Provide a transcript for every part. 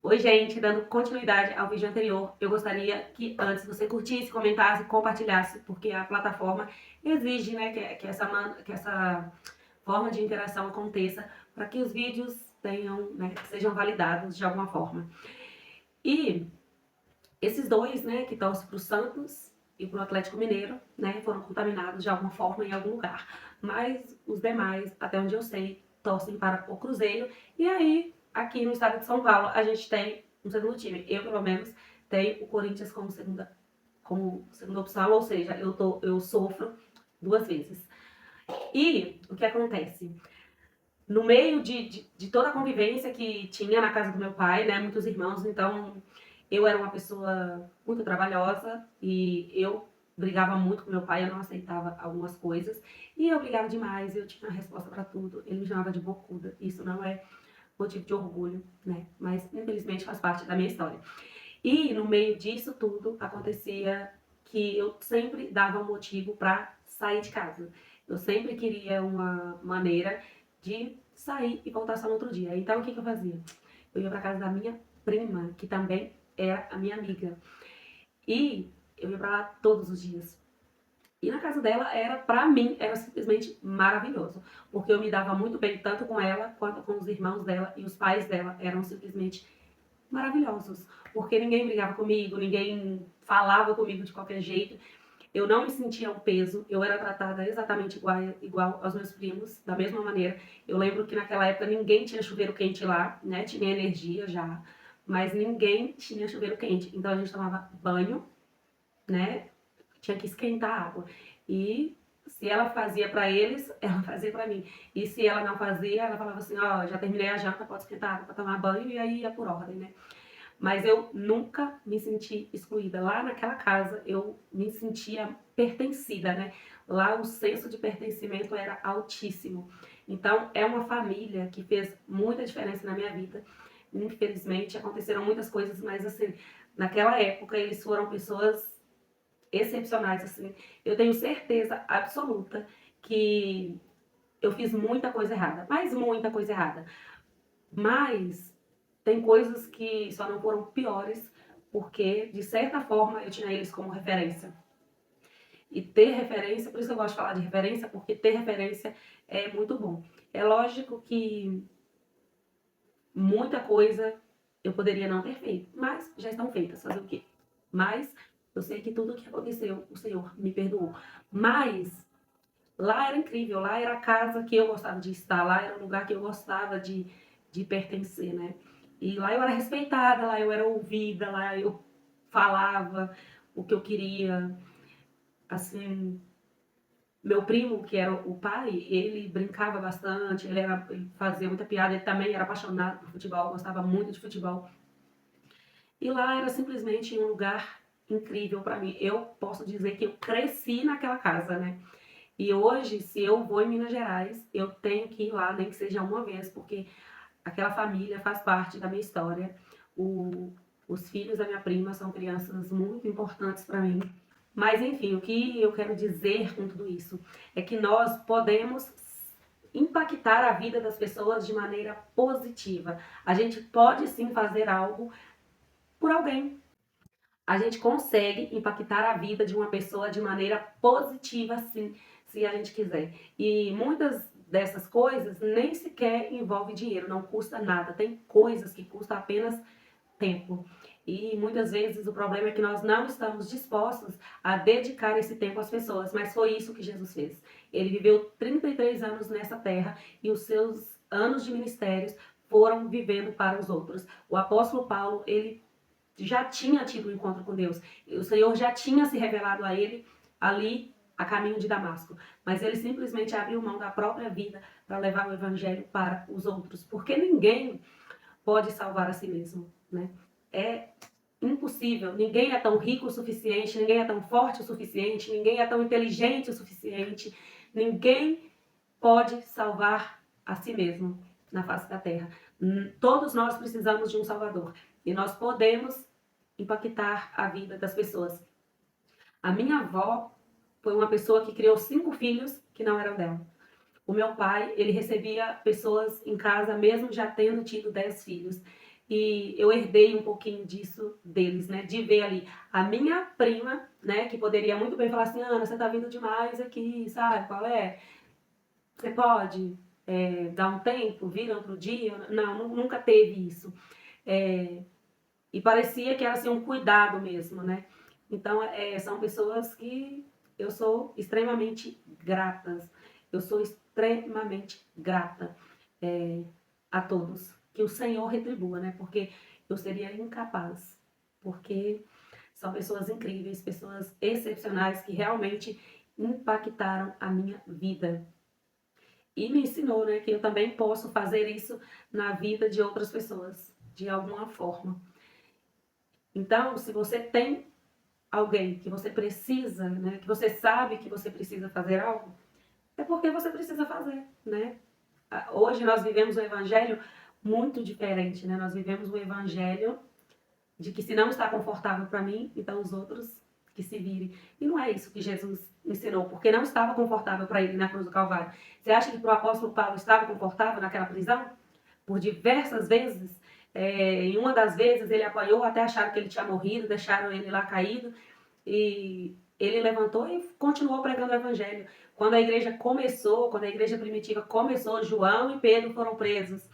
Oi, gente, dando continuidade ao vídeo anterior, eu gostaria que antes você curtisse, comentasse, compartilhasse, porque a plataforma exige, né, que essa forma de interação aconteça para que os vídeos tenham, né, sejam validados de alguma forma. E esses dois, né, que torcem para o Santos e para o Atlético Mineiro, né, foram contaminados de alguma forma em algum lugar. Mas os demais, até onde eu sei, torcem para o Cruzeiro. E aí, aqui no estado de São Paulo, a gente tem um segundo time. Eu, pelo menos, tenho o Corinthians como segunda opção, ou seja, eu sofro duas vezes. E o que acontece? No meio de toda a convivência que tinha na casa do meu pai, né, muitos irmãos, então eu era uma pessoa muito trabalhosa e eu brigava muito com meu pai, eu não aceitava algumas coisas e eu brigava demais, eu tinha resposta para tudo, ele me chamava de bocuda, isso não é motivo de orgulho, né, mas infelizmente faz parte da minha história. E no meio disso tudo acontecia que eu sempre dava um motivo para sair de casa. Eu sempre queria uma maneira de sair e voltar só no outro dia. Então o que eu fazia? Eu ia para casa da minha prima, que também era a minha amiga. E eu ia para lá todos os dias. E na casa dela era, pra mim, era simplesmente maravilhoso. Porque eu me dava muito bem tanto com ela quanto com os irmãos dela e os pais dela eram simplesmente maravilhosos, porque ninguém brigava comigo, ninguém falava comigo de qualquer jeito. Eu não me sentia um peso, eu era tratada exatamente igual aos meus primos, da mesma maneira. Eu lembro que naquela época ninguém tinha chuveiro quente lá, né? Tinha energia já, mas ninguém tinha chuveiro quente. Então a gente tomava banho, né? Tinha que esquentar a água. E se ela fazia para eles, ela fazia para mim. E se ela não fazia, ela falava assim: ó, já terminei a janta, pode esquentar a água para tomar banho, e aí ia por ordem, né? Mas eu nunca me senti excluída. Lá naquela casa eu me sentia pertencida, né? Lá o senso de pertencimento era altíssimo. Então é uma família que fez muita diferença na minha vida. Infelizmente aconteceram muitas coisas, mas assim, naquela época eles foram pessoas excepcionais, assim. Eu tenho certeza absoluta que eu fiz muita coisa errada, mas muita coisa errada. Mas tem coisas que só não foram piores, porque de certa forma eu tinha eles como referência. E ter referência, por isso que eu gosto de falar de referência, porque ter referência é muito bom. É lógico que muita coisa eu poderia não ter feito, mas já estão feitas, fazer o quê? Mas eu sei que tudo o que aconteceu, o Senhor me perdoou. Mas lá era incrível, lá era a casa que eu gostava de estar, lá era o lugar que eu gostava de pertencer, né? E lá eu era respeitada, lá eu era ouvida, lá eu falava o que eu queria. Assim, meu primo, que era o pai, ele brincava bastante, ele fazia muita piada, ele também era apaixonado por futebol, gostava muito de futebol. E lá era simplesmente um lugar incrível para mim. Eu posso dizer que eu cresci naquela casa, né? E hoje, se eu vou em Minas Gerais, eu tenho que ir lá, nem que seja uma vez, porque aquela família faz parte da minha história. O, os filhos da minha prima são crianças muito importantes para mim. Mas enfim, o que eu quero dizer com tudo isso é que nós podemos impactar a vida das pessoas de maneira positiva. A gente pode sim fazer algo por alguém. A gente consegue impactar a vida de uma pessoa de maneira positiva, sim, se a gente quiser. E muitas dessas coisas nem sequer envolve dinheiro, não custa nada. Tem coisas que custam apenas tempo. E muitas vezes o problema é que nós não estamos dispostos a dedicar esse tempo às pessoas, mas foi isso que Jesus fez. Ele viveu 33 anos nessa terra e os seus anos de ministérios foram vivendo para os outros. O apóstolo Paulo, ele já tinha tido um encontro com Deus. O Senhor já tinha se revelado a ele ali a caminho de Damasco. Mas ele simplesmente abriu mão da própria vida para levar o evangelho para os outros. Porque ninguém pode salvar a si mesmo, né? É impossível. Ninguém é tão rico o suficiente, ninguém é tão forte o suficiente, ninguém é tão inteligente o suficiente. Ninguém pode salvar a si mesmo na face da terra. Todos nós precisamos de um Salvador. E nós podemos impactar a vida das pessoas. A minha avó foi uma pessoa que criou 5 filhos que não eram dela. O meu pai, ele recebia pessoas em casa mesmo já tendo tido 10 filhos. e eu herdei um pouquinho disso deles, né? De ver ali a minha prima, né? Que poderia muito bem falar assim, Ana, você tá vindo demais aqui, sabe qual é? Você pode dar um tempo, vir outro dia? Não, nunca teve isso. E parecia que era assim um cuidado mesmo, né? Então, são pessoas que eu sou extremamente gratas. Eu sou extremamente grata a todos. Que o Senhor retribua, né? Porque eu seria incapaz. Porque são pessoas incríveis, pessoas excepcionais que realmente impactaram a minha vida. E me ensinou, né, que eu também posso fazer isso na vida de outras pessoas, de alguma forma. Então, se você tem alguém que você precisa, né, que você sabe que você precisa fazer algo, é porque você precisa fazer, né? Hoje nós vivemos um evangelho muito diferente, né? Nós vivemos um evangelho de que se não está confortável para mim, então os outros que se virem. E não é isso que Jesus ensinou, porque não estava confortável para ele na cruz do Calvário. Você acha que para o apóstolo Paulo estava confortável naquela prisão? Por diversas vezes. Em uma das vezes ele apanhou, até acharam que ele tinha morrido, deixaram ele lá caído. E ele levantou e continuou pregando o evangelho. Quando a igreja começou, quando a igreja primitiva começou, João e Pedro foram presos.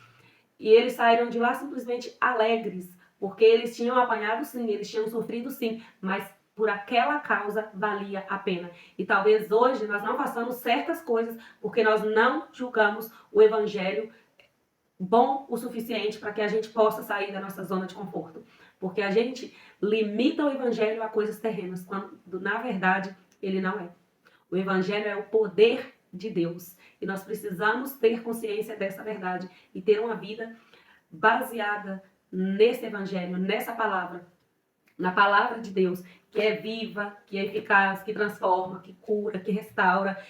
E eles saíram de lá simplesmente alegres, porque eles tinham apanhado sim, eles tinham sofrido sim, mas por aquela causa valia a pena. E talvez hoje nós não façamos certas coisas porque nós não julgamos o evangelho bom o suficiente para que a gente possa sair da nossa zona de conforto. Porque a gente limita o evangelho a coisas terrenas, quando na verdade ele não é. O evangelho é o poder de Deus. E nós precisamos ter consciência dessa verdade e ter uma vida baseada nesse evangelho, nessa palavra, na palavra de Deus, que é viva, que é eficaz, que transforma, que cura, que restaura,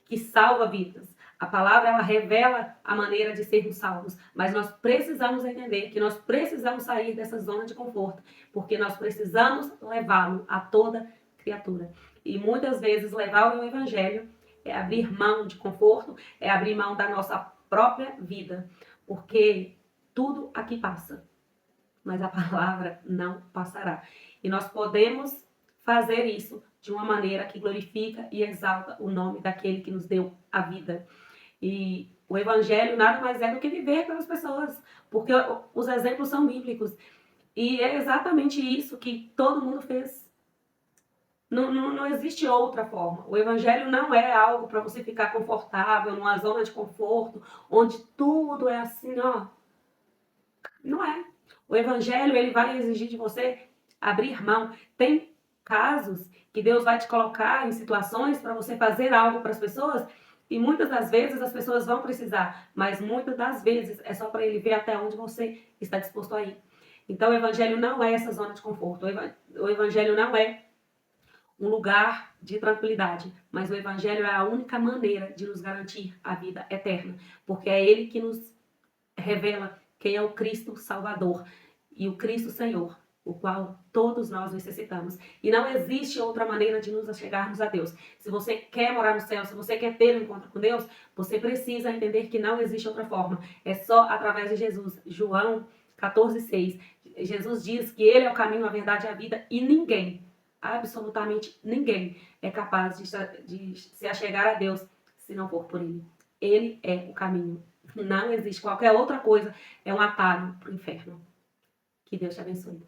que salva vidas. A palavra, ela revela a maneira de sermos salvos, mas nós precisamos entender que nós precisamos sair dessa zona de conforto, porque nós precisamos levá-lo a toda criatura. E muitas vezes levar o evangelho é abrir mão de conforto, é abrir mão da nossa própria vida, porque tudo aqui passa, mas a palavra não passará. E nós podemos fazer isso de uma maneira que glorifica e exalta o nome daquele que nos deu a vida. E o evangelho nada mais é do que viver pelas pessoas, porque os exemplos são bíblicos. E é exatamente isso que todo mundo fez. Não existe outra forma. O evangelho não é algo para você ficar confortável, numa zona de conforto, onde tudo é assim, ó. Não é. O evangelho, ele vai exigir de você abrir mão. Tem casos que Deus vai te colocar em situações para você fazer algo para as pessoas e muitas das vezes as pessoas vão precisar, mas muitas das vezes é só para ele ver até onde você está disposto a ir. Então o evangelho não é essa zona de conforto. O evangelho não é um lugar de tranquilidade, mas o evangelho é a única maneira de nos garantir a vida eterna, porque é ele que nos revela quem é o Cristo Salvador e o Cristo Senhor, o qual todos nós necessitamos. E não existe outra maneira de nos chegarmos a Deus. Se você quer morar no céu, se você quer ter um encontro com Deus, você precisa entender que não existe outra forma. É só através de Jesus. João 14,6. Jesus diz que ele é o caminho, a verdade e a vida e ninguém, absolutamente ninguém, é capaz de se achegar a Deus se não for por ele. Ele é o caminho. Não existe qualquer outra coisa, é um atalho para o inferno. Que Deus te abençoe.